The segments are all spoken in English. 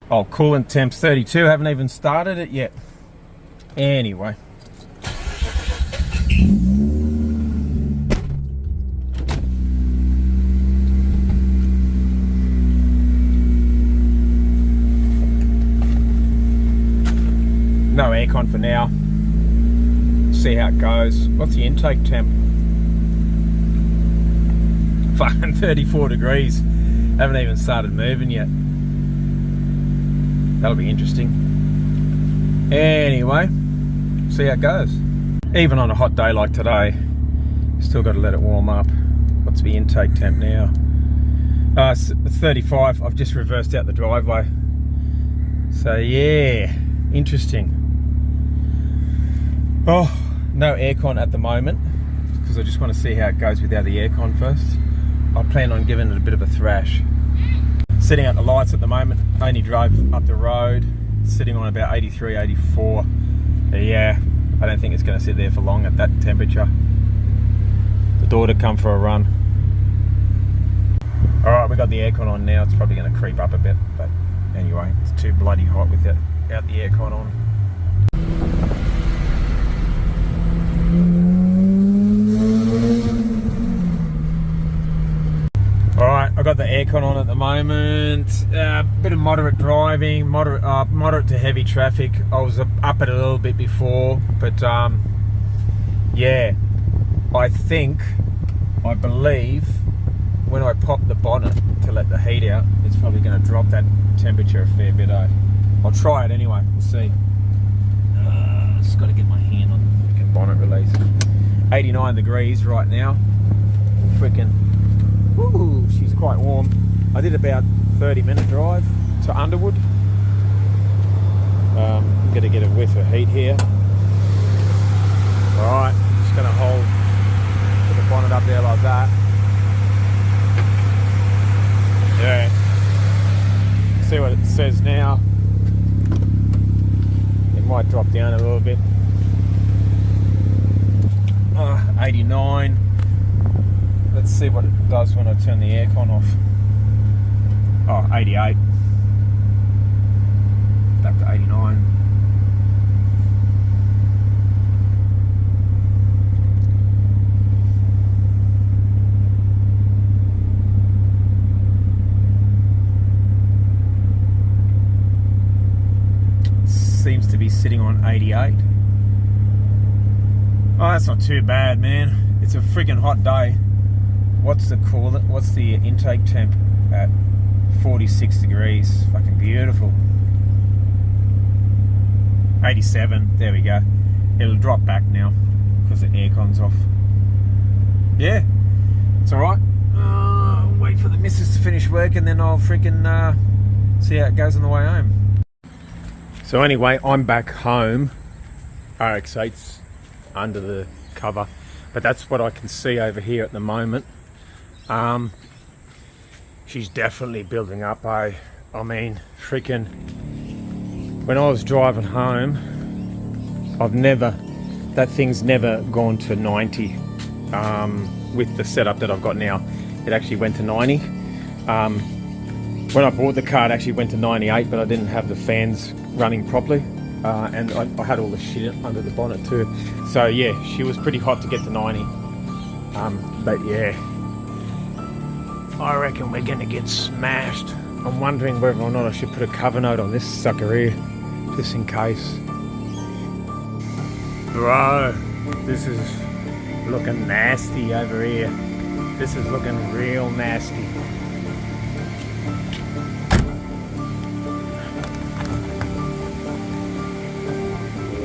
Oh, coolant temp's 32, haven't even started it yet. Anyway. No aircon for now. See how it goes. What's the intake temp? Fucking 34 degrees. Haven't even started moving yet. That'll be interesting. Anyway, see how it goes. Even on a hot day like today, still got to let it warm up. What's the intake temp now? It's 35. I've just reversed out the driveway. So yeah, interesting. Oh, no aircon at the moment because I just want to see how it goes without the aircon first. I plan on giving it a bit of a thrash. Setting out the lights at the moment, only drove up the road, sitting on about 83, 84. But yeah, I don't think it's going to sit there for long at that temperature. The daughter come for a run. Alright, we got the aircon on now. It's probably going to creep up a bit, but anyway, it's too bloody hot without the aircon on. Alright, I got the aircon on at the moment. Bit of moderate driving, moderate to heavy traffic. I was up it a little bit before, but yeah, I believe when I pop the bonnet to let the heat out, it's probably going to drop that temperature a fair bit. I'll try it anyway, we'll see. Just got to get my hand on the freaking bonnet release. 89 degrees right now. Freaking, woo, she's quite warm. I did about 30-minute drive to Underwood. I'm going to get a whiff of heat here. Alright, just going to put the bonnet up there like that. Yeah. See what it says now. It might drop down a little bit. 89. Let's see what it does when I turn the aircon off. Oh, 88. Back to 89. Seems to be sitting on 88. Oh, that's not too bad, man. It's a freaking hot day. What's the intake temp at 46 degrees? Fucking beautiful. 87, there we go. It'll drop back now because the aircon's off. Yeah, it's alright. Wait for the missus to finish work and then I'll freaking see how it goes on the way home. So anyway, I'm back home. Rx8's under the cover, but that's what I can see over here at the moment. She's definitely building up. I mean, freaking, when I was driving home, that thing's never gone to 90 with the setup that I've got now. It actually went to 90. When I bought the car, it actually went to 98, but I didn't have the fans running properly, and I had all the shit under the bonnet too. So yeah, she was pretty hot to get to 90. But yeah, I reckon we're gonna get smashed. I'm wondering whether or not I should put a cover note on this sucker here, just in case. Bro, this is looking nasty over here. This is looking real nasty.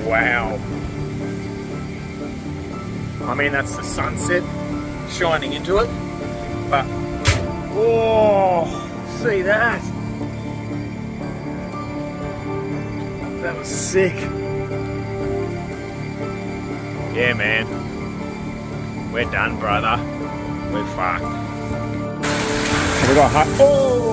Wow. I mean, that's the sunset shining into it, but oh, see that? That was sick. Yeah, man. We're done, brother. We're fucked. We got hot. Oh!